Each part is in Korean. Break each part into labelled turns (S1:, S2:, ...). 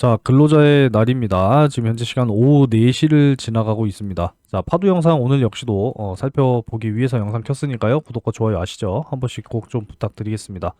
S1: 자, 근로자의 날입니다. 지금 현재 시간 오후 4시를 지나가고 있습니다. 자, 파도 영상 오늘 역시도 살펴보기 위해서 영상 켰으니까요. 구독과 좋아요 아시죠? 한 번씩 꼭 좀 부탁드리겠습니다.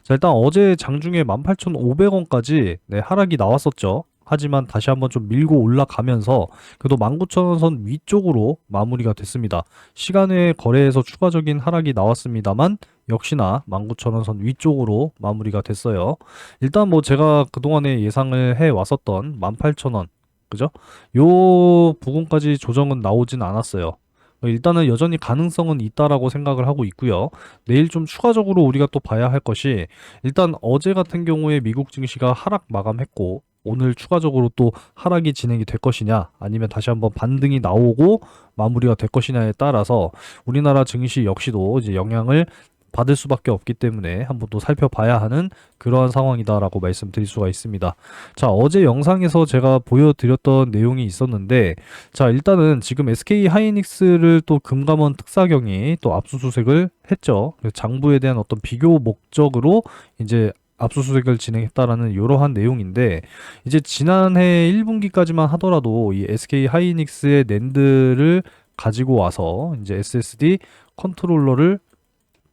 S1: 자, 일단 어제 장중에 18,500원까지 하락이 나왔었죠. 하지만 다시 한번 좀 밀고 올라가면서 그래도 19,000원 선 위쪽으로 마무리가 됐습니다. 시간외 거래에서 추가적인 하락이 나왔습니다만 역시나 19,000원 선 위쪽으로 마무리가 됐어요. 일단 뭐 제가 그동안에 예상을 해 왔었던 18,000원, 그죠? 요 부분까지 조정은 나오진 않았어요. 일단은 여전히 가능성은 있다라고 생각을 하고 있고요. 내일 좀 추가적으로 우리가 또 봐야 할 것이 일단 어제 같은 경우에 미국 증시가 하락 마감했고 오늘 추가적으로 또 하락이 진행이 될 것이냐 아니면 다시 한번 반등이 나오고 마무리가 될 것이냐에 따라서 우리나라 증시 역시도 이제 영향을 받을 수밖에 없기 때문에 한번 또 살펴봐야 하는 그러한 상황이다라고 말씀드릴 수가 있습니다. 자, 어제 영상에서 제가 보여드렸던 내용이 있었는데, 자, 일단은 지금 SK 하이닉스를 또 금감원 특사경이 또 압수수색을 했죠. 그래서 장부에 대한 어떤 비교 목적으로 이제 압수수색을 진행했다라는 이러한 내용인데, 이제 지난해 1분기까지만 하더라도 이 SK 하이닉스의 낸드를 가지고 와서 이제 SSD 컨트롤러를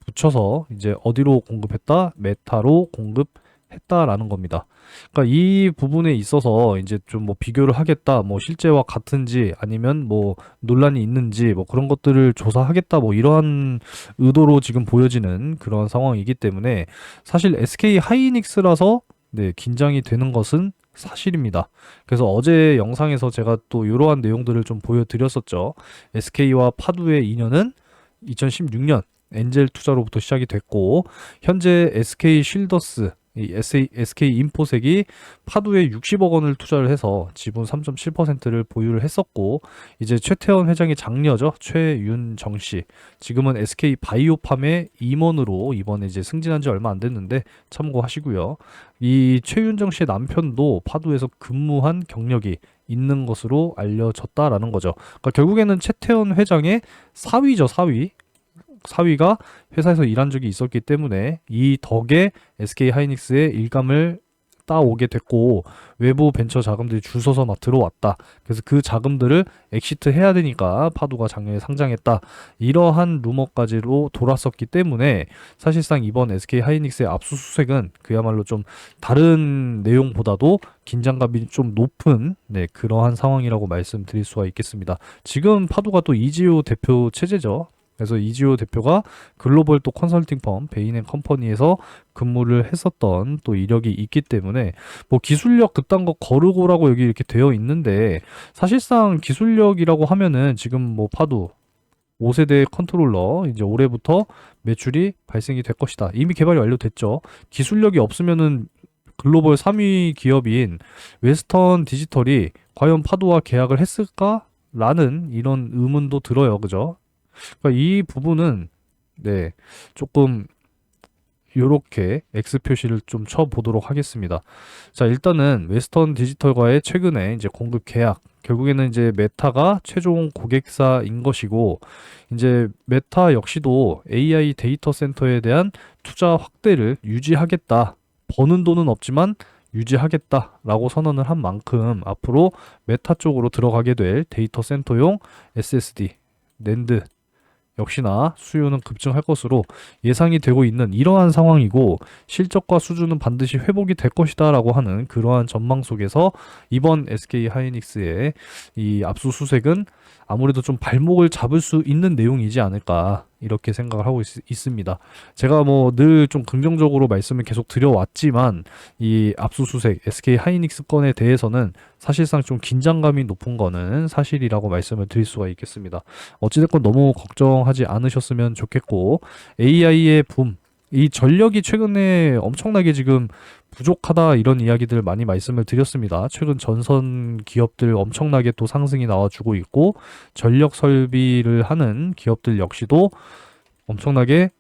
S1: 붙여서 이제 어디로 공급했다? 메타로 공급했다라는 겁니다. 그러니까 이 부분에 있어서 이제 좀 뭐 비교를 하겠다, 뭐 실제와 같은지 아니면 뭐 논란이 있는지 뭐 그런 것들을 조사하겠다, 뭐 이러한 의도로 지금 보여지는 그런 상황이기 때문에 사실 SK 하이닉스라서 긴장이 되는 것은 사실입니다. 그래서 어제 영상에서 제가 또 이러한 내용들을 좀 보여드렸었죠. SK와 파두의 인연은 2016년 엔젤 투자로부터 시작이 됐고 현재 SK 쉴더스 이 SK 인포색이 파두에 60억 원을 투자를 해서 지분 3.7%를 보유를 했었고 이제 최태원 회장의 장녀죠. 최윤정 씨. 지금은 SK 바이오팜의 임원으로 이번에 이제 승진한 지 얼마 안 됐는데 참고하시고요. 이 최윤정 씨의 남편도 파두에서 근무한 경력이 있는 것으로 알려졌다라는 거죠. 그러니까 결국에는 최태원 회장의 사위죠, 사위. 사위가 회사에서 일한 적이 있었기 때문에 이 덕에 SK 하이닉스의 일감을 따오게 됐고 외부 벤처 자금들이 줄 서서 막 들어왔다. 그래서 그 자금들을 엑시트 해야 되니까 파두가 작년에 상장했다. 이러한 루머까지로 돌았었기 때문에 사실상 이번 SK 하이닉스의 압수수색은 그야말로 좀 다른 내용보다도 긴장감이 좀 높은 그러한 상황이라고 말씀드릴 수가 있겠습니다. 지금 파두가 또 이지호 대표 체제죠. 그래서 이지호 대표가 글로벌 또 컨설팅 펌 베인앤컴퍼니에서 근무를 했었던 또 이력이 있기 때문에 뭐 기술력 그딴 거 거르고라고 여기 이렇게 되어 있는데 사실상 기술력이라고 하면은 지금 뭐 파두 5세대 컨트롤러 이제 올해부터 매출이 발생이 될 것이다. 이미 개발이 완료됐죠. 기술력이 없으면은 글로벌 3위 기업인 웨스턴 디지털이 과연 파두와 계약을 했을까라는 이런 의문도 들어요. 그죠? 그러니까 이 부분은 조금 요렇게 X 표시를 좀 쳐보도록 하겠습니다. 자, 일단은 웨스턴 디지털과의 최근에 이제 공급 계약 결국에는 이제 메타가 최종 고객사인 것이고 이제 메타 역시도 AI 데이터 센터에 대한 투자 확대를 유지하겠다. 버는 돈은 없지만 유지하겠다라고 선언을 한 만큼 앞으로 메타 쪽으로 들어가게 될 데이터 센터용 SSD, 낸드 역시나 수요는 급증할 것으로 예상이 되고 있는 이러한 상황이고 실적과 수준은 반드시 회복이 될 것이다 라고 하는 그러한 전망 속에서 이번 SK 하이닉스의 이 압수수색은 아무래도 좀 발목을 잡을 수 있는 내용이지 않을까 이렇게 생각을 하고 있습니다. 제가 뭐 늘 좀 긍정적으로 말씀을 계속 드려왔지만 이 압수수색 SK 하이닉스 건에 대해서는 사실상 좀 긴장감이 높은 거는 사실이라고 말씀을 드릴 수가 있겠습니다. 어찌됐건 너무 걱정하지 않으셨으면 좋겠고 AI의 붐, 이 전력이 최근에 엄청나게 지금 부족하다 이런 이야기들 많이 말씀을 드렸습니다. 최근 전선 기업들 엄청나게 또 상승이 나와주고 있고 전력 설비를 하는 기업들 역시도 엄청나게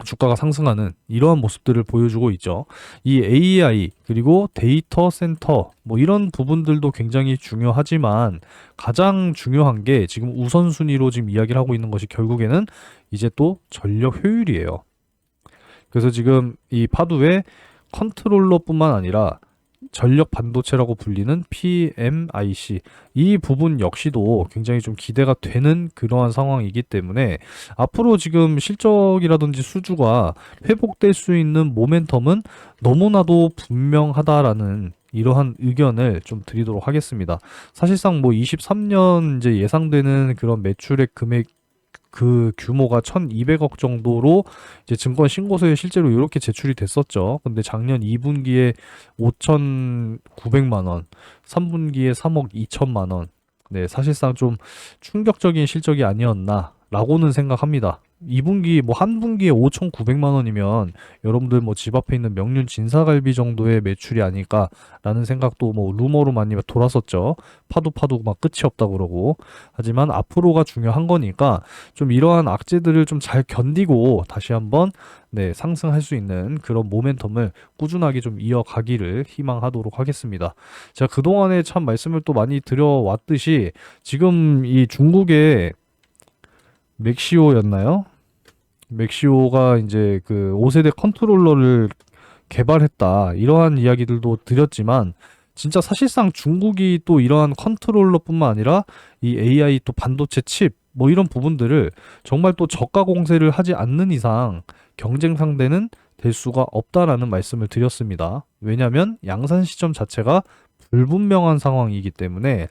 S1: 주가가 상승하는 이러한 모습들을 보여주고 있죠. 이 AI 그리고 데이터 센터 뭐 이런 부분들도 굉장히 중요하지만 가장 중요한 게 지금 우선순위로 지금 이야기를 하고 있는 것이 결국에는 이제 또 전력 효율이에요. 그래서 지금 이 파두의 컨트롤러뿐만 아니라 전력 반도체라고 불리는 PMIC 이 부분 역시도 굉장히 좀 기대가 되는 그러한 상황이기 때문에 앞으로 지금 실적이라든지 수주가 회복될 수 있는 모멘텀은 너무나도 분명하다라는 이러한 의견을 좀 드리도록 하겠습니다. 사실상 뭐 23년 이제 예상되는 그런 매출액 금액 그 규모가 1200억 정도로 이제 증권 신고서에 실제로 이렇게 제출이 됐었죠. 근데 작년 2분기에 5,900만 원, 3분기에 3억 2천만 원. 네, 사실상 좀 충격적인 실적이 아니었나라고는 생각합니다. 2분기 뭐 한 분기에 5,900만 원이면 여러분들 뭐 집 앞에 있는 명륜 진사갈비 정도의 매출이 아닐까라는 생각도 뭐 루머로 많이 돌았었죠. 파도 막 끝이 없다 그러고. 하지만 앞으로가 중요한 거니까 좀 이러한 악재들을 좀 잘 견디고 다시 한번 네, 상승할 수 있는 그런 모멘텀을 꾸준하게 좀 이어가기를 희망하도록 하겠습니다. 제가 그동안에 참 말씀을 또 많이 드려왔듯이 지금 이 중국의 맥시오였나요? 맥시오가 이제 그 5세대 컨트롤러를 개발했다. 이러한 이야기들도 드렸지만 진짜 사실상 중국이 또 이러한 컨트롤러뿐만 아니라 이 AI 또 반도체 칩 뭐 이런 부분들을 정말 또 저가 공세를 하지 않는 이상 경쟁 상대는 될 수가 없다라는 말씀을 드렸습니다. 왜냐하면 양산 시점 자체가 불분명한 상황이기 때문에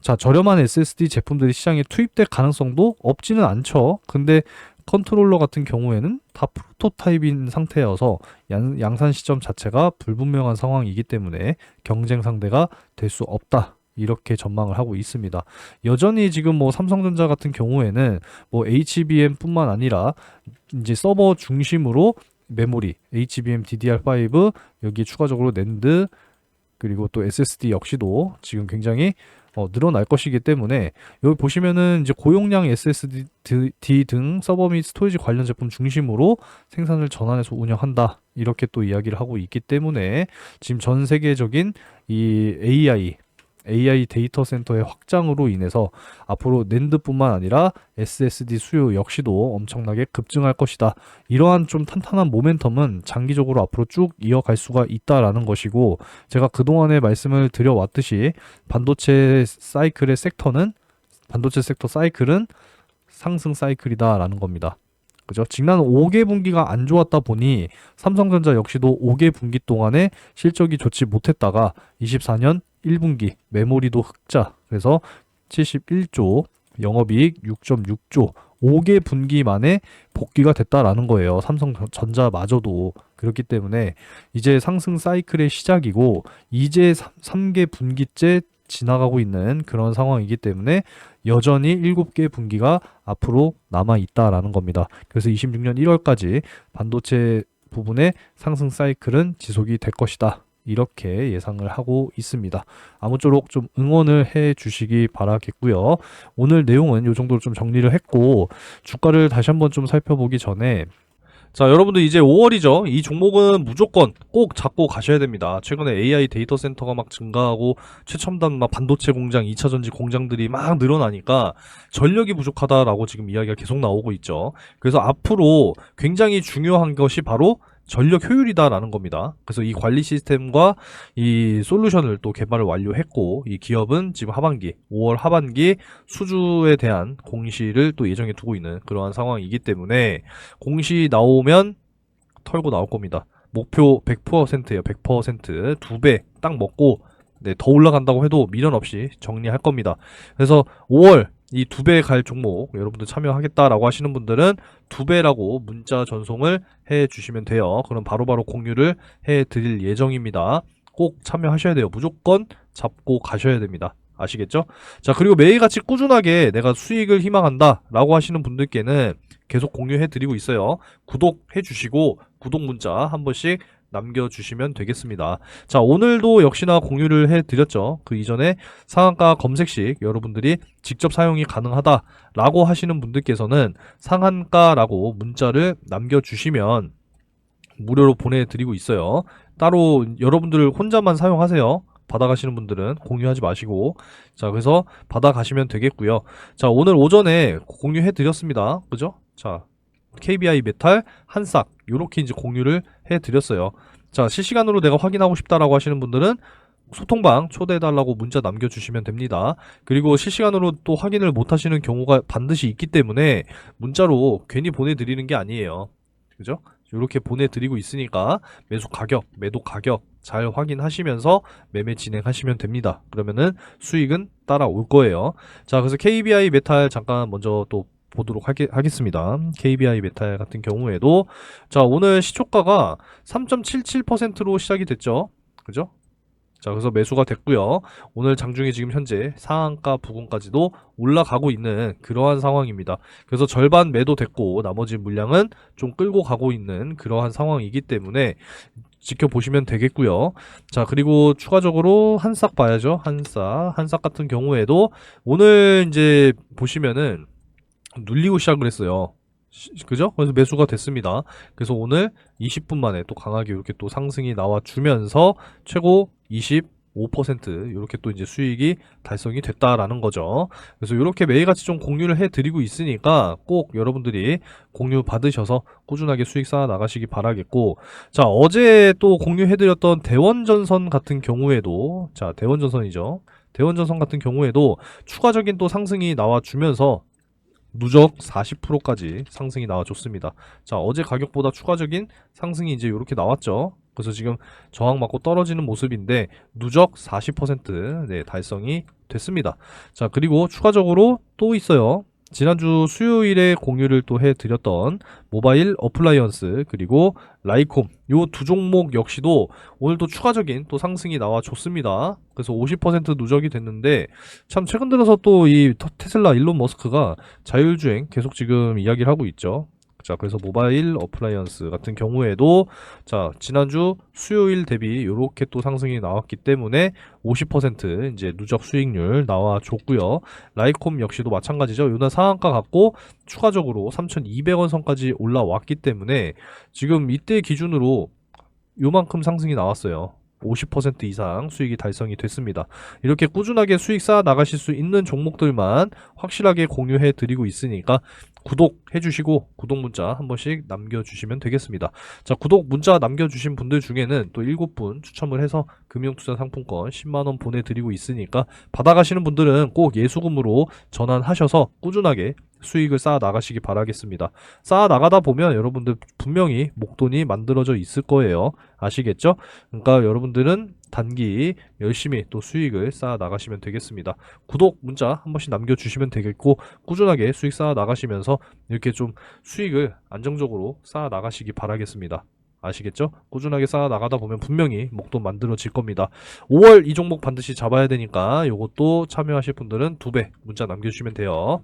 S1: 자, 저렴한 SSD 제품들이 시장에 투입될 가능성도 없지는 않죠. 근데 컨트롤러 같은 경우에는 다 프로토타입인 상태여서 양산 시점 자체가 불분명한 상황이기 때문에 경쟁 상대가 될 수 없다. 이렇게 전망을 하고 있습니다. 여전히 지금 뭐 삼성전자 같은 경우에는 뭐 HBM뿐만 아니라 이제 서버 중심으로 메모리, HBM DDR5 여기 추가적으로 낸드 그리고 또 SSD 역시도 지금 굉장히 늘어날 것이기 때문에 여기 보시면은 이제 고용량 SSD 등 서버 및 스토리지 관련 제품 중심으로 생산을 전환해서 운영한다. 이렇게 또 이야기를 하고 있기 때문에 지금 전 세계적인 이 AI 데이터 센터의 확장으로 인해서 앞으로 낸드뿐만 아니라 SSD 수요 역시도 엄청나게 급증할 것이다. 이러한 좀 탄탄한 모멘텀은 장기적으로 앞으로 쭉 이어갈 수가 있다라는 것이고 제가 그동안에 말씀을 드려왔듯이 반도체 섹터 사이클은 상승 사이클이다라는 겁니다. 그죠? 지난 5개 분기가 안 좋았다 보니 삼성전자 역시도 5개 분기 동안에 실적이 좋지 못했다가 24년 1분기 메모리도 흑자 그래서 71조 영업이익 6.6조 5개 분기 만에 복귀가 됐다라는 거예요. 삼성전자마저도 그렇기 때문에 이제 상승 사이클의 시작이고 이제 3개 분기째 지나가고 있는 그런 상황이기 때문에 여전히 7개 분기가 앞으로 남아 있다라는 겁니다. 그래서 26년 1월까지 반도체 부분의 상승 사이클은 지속이 될 것이다. 이렇게 예상을 하고 있습니다. 아무쪼록 좀 응원을 해 주시기 바라겠고요. 오늘 내용은 이 정도로 좀 정리를 했고 주가를 다시 한번 좀 살펴보기 전에 자, 여러분들 이제 5월이죠. 이 종목은 무조건 꼭 잡고 가셔야 됩니다. 최근에 AI 데이터 센터가 막 증가하고 최첨단 막 반도체 공장, 2차 전지 공장들이 막 늘어나니까 전력이 부족하다라고 지금 이야기가 계속 나오고 있죠. 그래서 앞으로 굉장히 중요한 것이 바로 전력 효율이다라는 겁니다. 그래서 이 관리 시스템과 이 솔루션을 또 개발을 완료했고 이 기업은 지금 하반기 5월 하반기 수주에 대한 공시를 또 예정해 두고 있는 그러한 상황이기 때문에 공시 나오면 털고 나올 겁니다. 목표 100%예요. 100% 2배 딱 먹고 네, 더 올라간다고 해도 미련 없이 정리할 겁니다. 그래서 5월 이 2배 갈 종목 여러분들 참여하겠다라고 하시는 분들은 2배라고 문자 전송을 해 주시면 돼요. 그럼 바로바로 공유를 해 드릴 예정입니다. 꼭 참여하셔야 돼요. 무조건 잡고 가셔야 됩니다. 아시겠죠? 자, 그리고 매일같이 꾸준하게 내가 수익을 희망한다 라고 하시는 분들께는 계속 공유해 드리고 있어요. 구독해 주시고 구독 문자 한 번씩 남겨주시면 되겠습니다. 자, 오늘도 역시나 공유를 해드렸죠. 그 이전에 상한가 검색식 여러분들이 직접 사용이 가능하다라고 하시는 분들께서는 상한가라고 문자를 남겨주시면 무료로 보내드리고 있어요. 따로 여러분들 혼자만 사용하세요. 받아가시는 분들은 공유하지 마시고 자, 그래서 받아가시면 되겠고요. 자, 오늘 오전에 공유해드렸습니다. 그죠? 자, KBI 메탈 한싹 요렇게 이제 공유를 해드렸어요. 자, 실시간으로 내가 확인하고 싶다라고 하시는 분들은 소통방 초대해달라고 문자 남겨주시면 됩니다. 그리고 실시간으로 또 확인을 못 하시는 경우가 반드시 있기 때문에 문자로 괜히 보내드리는 게 아니에요. 그죠? 이렇게 보내드리고 있으니까 매수 가격, 매도 가격 잘 확인하시면서 매매 진행하시면 됩니다. 그러면은 수익은 따라올 거예요. 자, 그래서 KBI 메탈 잠깐 먼저 또 보도록 하겠습니다. KBI 메탈 같은 경우에도 자, 오늘 시초가가 3.77%로 시작이 됐죠. 그죠? 자, 그래서 매수가 됐고요. 오늘 장중에 지금 현재 상한가 부근까지도 올라가고 있는 그러한 상황입니다. 그래서 절반 매도됐고 나머지 물량은 좀 끌고 가고 있는 그러한 상황이기 때문에 지켜보시면 되겠고요. 자, 그리고 추가적으로 한싹 봐야죠. 한싹 같은 경우에도 오늘 이제 보시면은 눌리고 시작을 했어요. 그죠? 그래서 매수가 됐습니다. 그래서 오늘 20분 만에 또 강하게 이렇게 또 상승이 나와주면서 최고 25% 이렇게 또 이제 수익이 달성이 됐다라는 거죠. 그래서 이렇게 매일같이 좀 공유를 해드리고 있으니까 꼭 여러분들이 공유 받으셔서 꾸준하게 수익 쌓아 나가시기 바라겠고, 자, 어제 또 공유해드렸던 대원전선 같은 경우에도, 자, 대원전선이죠. 대원전선 같은 경우에도 추가적인 또 상승이 나와주면서 누적 40%까지 상승이 나와줬습니다. 자, 어제 가격보다 추가적인 상승이 이제 이렇게 나왔죠. 그래서 지금 저항 맞고 떨어지는 모습인데 누적 40% 네, 달성이 됐습니다. 자, 그리고 추가적으로 또 있어요. 지난주 수요일에 공유를 또 해드렸던 모바일 어플라이언스 그리고 라이콤 요 두 종목 역시도 오늘 또 추가적인 또 상승이 나와줬습니다. 그래서 50% 누적이 됐는데 참 최근 들어서 또 이 테슬라 일론 머스크가 자율주행 계속 지금 이야기를 하고 있죠. 자, 그래서 모바일 어플라이언스 같은 경우에도 자, 지난주 수요일 대비 이렇게 또 상승이 나왔기 때문에 50% 이제 누적 수익률 나와줬고요. 라이콤 역시도 마찬가지죠. 요날 상한가 갖고 추가적으로 3,200원 선까지 올라왔기 때문에 지금 이때 기준으로 요만큼 상승이 나왔어요. 50% 이상 수익이 달성이 됐습니다. 이렇게 꾸준하게 수익 쌓아 나가실 수 있는 종목들만 확실하게 공유해 드리고 있으니까 구독해 주시고 구독 문자 한 번씩 남겨주시면 되겠습니다. 자, 구독 문자 남겨주신 분들 중에는 또 7분 추첨을 해서 금융투자 상품권 10만원 보내드리고 있으니까 받아가시는 분들은 꼭 예수금으로 전환하셔서 꾸준하게 수익을 쌓아 나가시기 바라겠습니다. 쌓아 나가다 보면 여러분들 분명히 목돈이 만들어져 있을 거예요. 아시겠죠? 그러니까 여러분들은 단기 열심히 또 수익을 쌓아 나가시면 되겠습니다. 구독 문자 한 번씩 남겨주시면 되겠고 꾸준하게 수익 쌓아 나가시면서 이렇게 좀 수익을 안정적으로 쌓아 나가시기 바라겠습니다. 아시겠죠? 꾸준하게 쌓아 나가다 보면 분명히 목돈 만들어질 겁니다. 5월 이 종목 반드시 잡아야 되니까 요것도 참여하실 분들은 2배 문자 남겨주시면 돼요.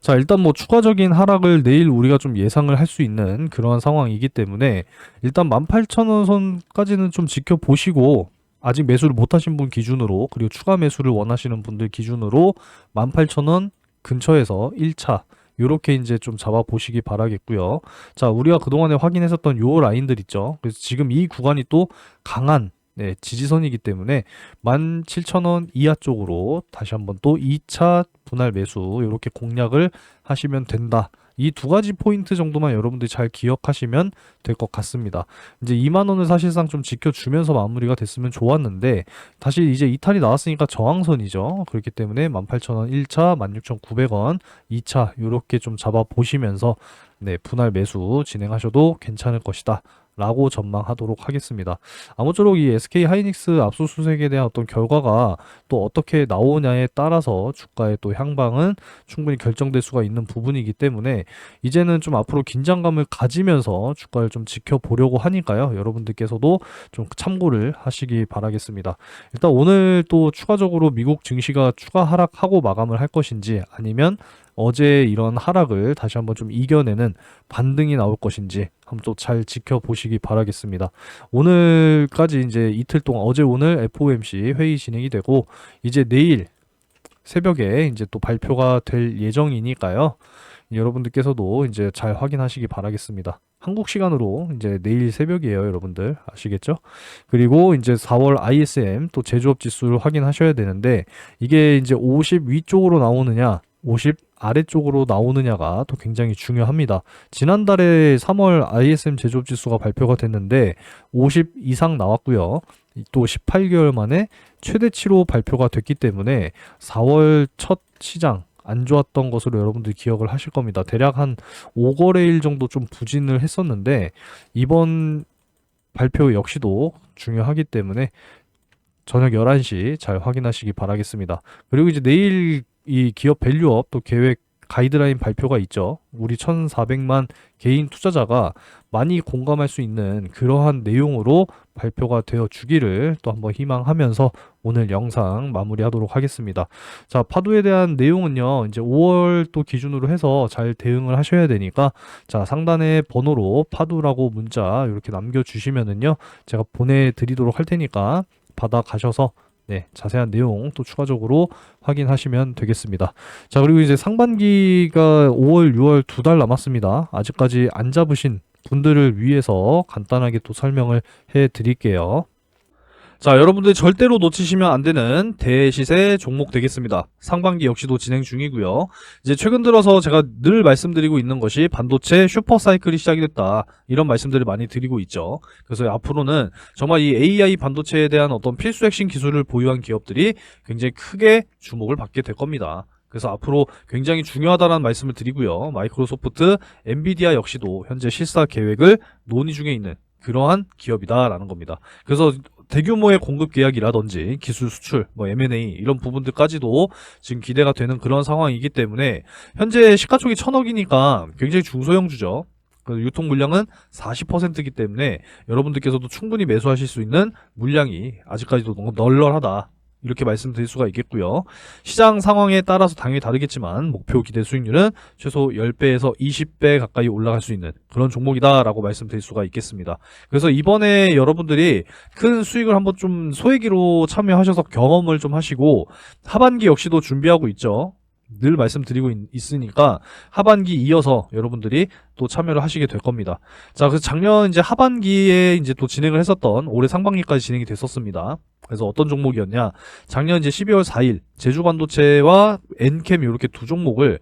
S1: 자, 일단 뭐 추가적인 하락을 내일 우리가 좀 예상을 할 수 있는 그러한 상황이기 때문에 일단 18,000원 선까지는 좀 지켜보시고 아직 매수를 못하신 분 기준으로 그리고 추가 매수를 원하시는 분들 기준으로 18,000원 근처에서 1차 요렇게 이제 좀 잡아보시기 바라겠고요. 자, 우리가 그동안에 확인했었던 요 라인들 있죠. 그래서 지금 이 구간이 또 강한 네, 지지선이기 때문에 17,000원 이하 쪽으로 다시 한번 또 2차 분할 매수 이렇게 공략을 하시면 된다. 이 두 가지 포인트 정도만 여러분들이 잘 기억하시면 될 것 같습니다. 이제 2만원을 사실상 좀 지켜주면서 마무리가 됐으면 좋았는데 다시 이제 이탈이 나왔으니까 저항선이죠. 그렇기 때문에 18,000원 1차, 16,900원 2차 이렇게 좀 잡아보시면서 네, 분할 매수 진행하셔도 괜찮을 것이다. 라고 전망하도록 하겠습니다. 아무쪼록 이 SK 하이닉스 압수수색에 대한 어떤 결과가 또 어떻게 나오냐에 따라서 주가의 또 향방은 충분히 결정될 수가 있는 부분이기 때문에 이제는 좀 앞으로 긴장감을 가지면서 주가를 좀 지켜보려고 하니까요. 여러분들께서도 좀 참고를 하시기 바라겠습니다. 일단 오늘 또 추가적으로 미국 증시가 추가 하락하고 마감을 할 것인지 아니면 어제 이런 하락을 다시 한번 좀 이겨내는 반등이 나올 것인지 한번 또 잘 지켜보시기 바라겠습니다. 오늘까지 이제 이틀 동안 어제 오늘 FOMC 회의 진행이 되고 이제 내일 새벽에 이제 또 발표가 될 예정이니까요. 여러분들께서도 이제 잘 확인하시기 바라겠습니다. 한국 시간으로 이제 내일 새벽이에요, 여러분들. 아시겠죠? 그리고 이제 4월 ISM 또 제조업 지수를 확인하셔야 되는데 이게 이제 50 위쪽으로 나오느냐 50 아래쪽으로 나오느냐가 또 굉장히 중요합니다. 지난달에 3월 ISM 제조업 지수가 발표가 됐는데 50 이상 나왔고요. 또 18개월 만에 최대치로 발표가 됐기 때문에 4월 첫 시장 안 좋았던 것으로 여러분들 기억을 하실 겁니다. 대략 한 5거래일 정도 좀 부진을 했었는데 이번 발표 역시도 중요하기 때문에 저녁 11시 잘 확인하시기 바라겠습니다. 그리고 이제 내일 이 기업 밸류업 또 계획 가이드라인 발표가 있죠. 우리 1,400만 개인 투자자가 많이 공감할 수 있는 그러한 내용으로 발표가 되어 주기를 또 한번 희망하면서 오늘 영상 마무리하도록 하겠습니다. 자, 파도에 대한 내용은요, 이제 5월 또 기준으로 해서 잘 대응을 하셔야 되니까, 자, 상단에 번호로 파도라고 문자 이렇게 남겨주시면은요, 제가 보내드리도록 할 테니까 받아가셔서 네, 자세한 내용 또 추가적으로 확인하시면 되겠습니다. 자, 그리고 이제 상반기가 5월, 6월 2달 남았습니다. 아직까지 안 잡으신 분들을 위해서 간단하게 또 설명을 해 드릴게요. 자, 여러분들 절대로 놓치시면 안 되는 대시세 종목 되겠습니다. 상반기 역시도 진행 중이고요. 이제 최근 들어서 제가 늘 말씀드리고 있는 것이 반도체 슈퍼사이클이 시작이 됐다. 이런 말씀들을 많이 드리고 있죠. 그래서 앞으로는 정말 이 AI 반도체에 대한 어떤 필수 핵심 기술을 보유한 기업들이 굉장히 크게 주목을 받게 될 겁니다. 그래서 앞으로 굉장히 중요하다는 말씀을 드리고요. 마이크로소프트, 엔비디아 역시도 현재 실사 계획을 논의 중에 있는 그러한 기업이다라는 겁니다. 그래서 대규모의 공급 계약이라든지 기술 수출, 뭐 M&A 이런 부분들까지도 지금 기대가 되는 그런 상황이기 때문에 현재 시가총액이 1,000억이니까 굉장히 중소형주죠. 유통 물량은 40%이기 때문에 여러분들께서도 충분히 매수하실 수 있는 물량이 아직까지도 너무 널널하다. 이렇게 말씀드릴 수가 있겠고요. 시장 상황에 따라서 당연히 다르겠지만 목표 기대 수익률은 최소 10배에서 20배 가까이 올라갈 수 있는 그런 종목이다라고 말씀드릴 수가 있겠습니다. 그래서 이번에 여러분들이 큰 수익을 한번 좀 소액으로 참여하셔서 경험을 좀 하시고 하반기 역시도 준비하고 있죠. 늘 말씀드리고 있으니까 하반기 이어서 여러분들이 또 참여를 하시게 될 겁니다. 자, 그래서 작년 이제 하반기에 이제 또 진행을 했었던 올해 상반기까지 진행이 됐었습니다. 그래서 어떤 종목이었냐? 작년 이제 12월 4일 제주반도체와 엔캠 이렇게 두 종목을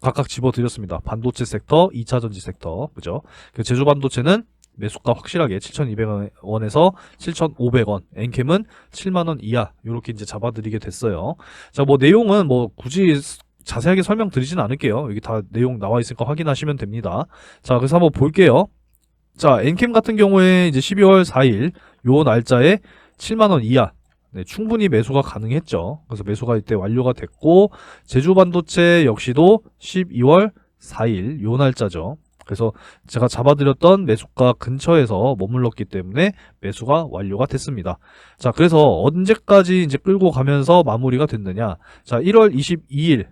S1: 각각 집어드렸습니다. 반도체 섹터, 2차전지 섹터, 그죠? 제주반도체는 매수가 확실하게 7,200원에서 7,500원, 엔캠은 7만원 이하 이렇게 이제 잡아드리게 됐어요. 자, 뭐 내용은 뭐 굳이 자세하게 설명드리진 않을게요. 여기 다 내용 나와 있으니까 확인하시면 됩니다. 자, 그래서 한번 볼게요. 자, 엔캠 같은 경우에 이제 12월 4일 요 날짜에 7만원 이하 네, 충분히 매수가 가능했죠. 그래서 매수가 이때 완료가 됐고 제주반도체 역시도 12월 4일 요 날짜죠. 그래서 제가 잡아드렸던 매수가 근처에서 머물렀기 때문에 매수가 완료가 됐습니다. 자, 그래서 언제까지 이제 끌고 가면서 마무리가 됐느냐. 자, 1월 22일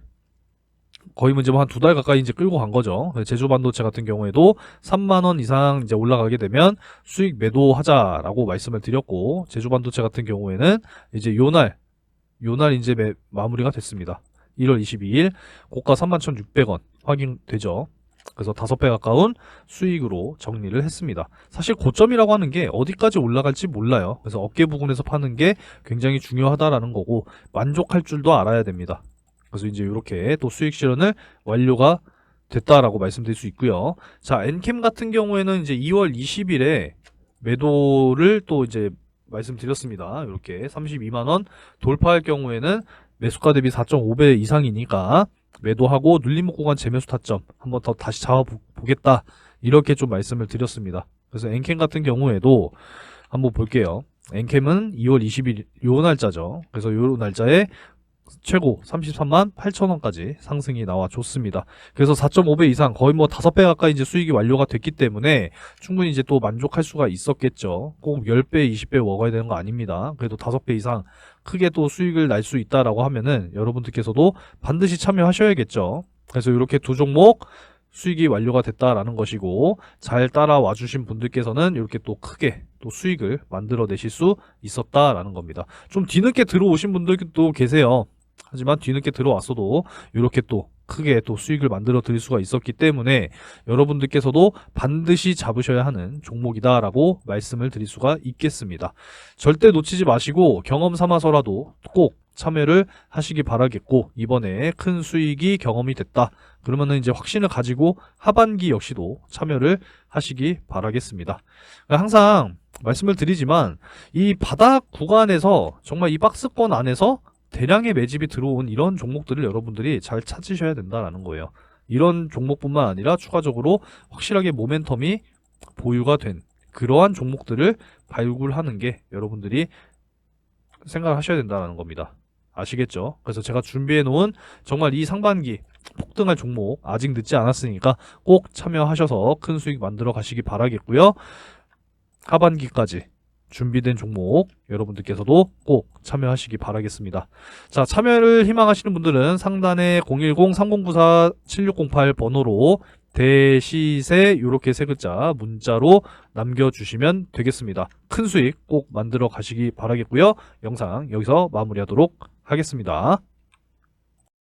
S1: 거의 뭐 한 2달 가까이 이제 끌고 간 거죠. 제주반도체 같은 경우에도 3만원 이상 이제 올라가게 되면 수익 매도하자라고 말씀을 드렸고, 제주반도체 같은 경우에는 이제 요날 이제 마무리가 됐습니다. 1월 22일 고가 31,600원 확인되죠. 그래서 5배 가까운 수익으로 정리를 했습니다. 사실 고점이라고 하는 게 어디까지 올라갈지 몰라요. 그래서 어깨 부근에서 파는 게 굉장히 중요하다라는 거고 만족할 줄도 알아야 됩니다. 그래서 이제 이렇게 또 수익 실현을 완료가 됐다라고 말씀드릴 수 있고요. 자, 엔캠 같은 경우에는 이제 2월 20일에 매도를 또 이제 말씀드렸습니다. 이렇게 32만원 돌파할 경우에는 매수가 대비 4.5배 이상이니까 매도하고 눌림목 구간 재매수 타점 한번 더 다시 잡아보겠다 이렇게 좀 말씀을 드렸습니다. 그래서 엔캠 같은 경우에도 한번 볼게요. 엔캠은 2월 20일 요 날짜죠. 그래서 요 날짜에 최고 33만 8천원까지 상승이 나와줬습니다. 그래서 4.5배 이상 거의 뭐 5배 가까이 이제 수익이 완료가 됐기 때문에 충분히 이제 또 만족할 수가 있었겠죠. 꼭 10배, 20배 먹어야 되는 거 아닙니다. 그래도 5배 이상 크게 또 수익을 날 수 있다라고 하면은 여러분들께서도 반드시 참여하셔야겠죠. 그래서 이렇게 두 종목 수익이 완료가 됐다라는 것이고, 잘 따라와 주신 분들께서는 이렇게 또 크게 또 수익을 만들어 내실 수 있었다라는 겁니다. 좀 뒤늦게 들어오신 분들도 계세요. 하지만 뒤늦게 들어왔어도 이렇게 또 크게 또 수익을 만들어 드릴 수가 있었기 때문에 여러분들께서도 반드시 잡으셔야 하는 종목이다라고 말씀을 드릴 수가 있겠습니다. 절대 놓치지 마시고 경험 삼아서라도 꼭 참여를 하시기 바라겠고, 이번에 큰 수익이 경험이 됐다. 그러면은 이제 확신을 가지고 하반기 역시도 참여를 하시기 바라겠습니다. 항상 말씀을 드리지만 이 바닥 구간에서 정말 이 박스권 안에서 대량의 매집이 들어온 이런 종목들을 여러분들이 잘 찾으셔야 된다라는 거예요. 이런 종목뿐만 아니라 추가적으로 확실하게 모멘텀이 보유가 된 그러한 종목들을 발굴하는 게 여러분들이 생각하셔야 된다는 겁니다. 아시겠죠? 그래서 제가 준비해 놓은 정말 이 상반기 폭등할 종목 아직 늦지 않았으니까 꼭 참여하셔서 큰 수익 만들어 가시기 바라겠고요. 하반기까지 준비된 종목 여러분들께서도 꼭 참여하시기 바라겠습니다. 자, 참여를 희망하시는 분들은 상단에 010-3094-7608 번호로 대시세 요렇게 세 글자 문자로 남겨주시면 되겠습니다. 큰 수익 꼭 만들어 가시기 바라겠고요. 영상 여기서 마무리하도록 하겠습니다.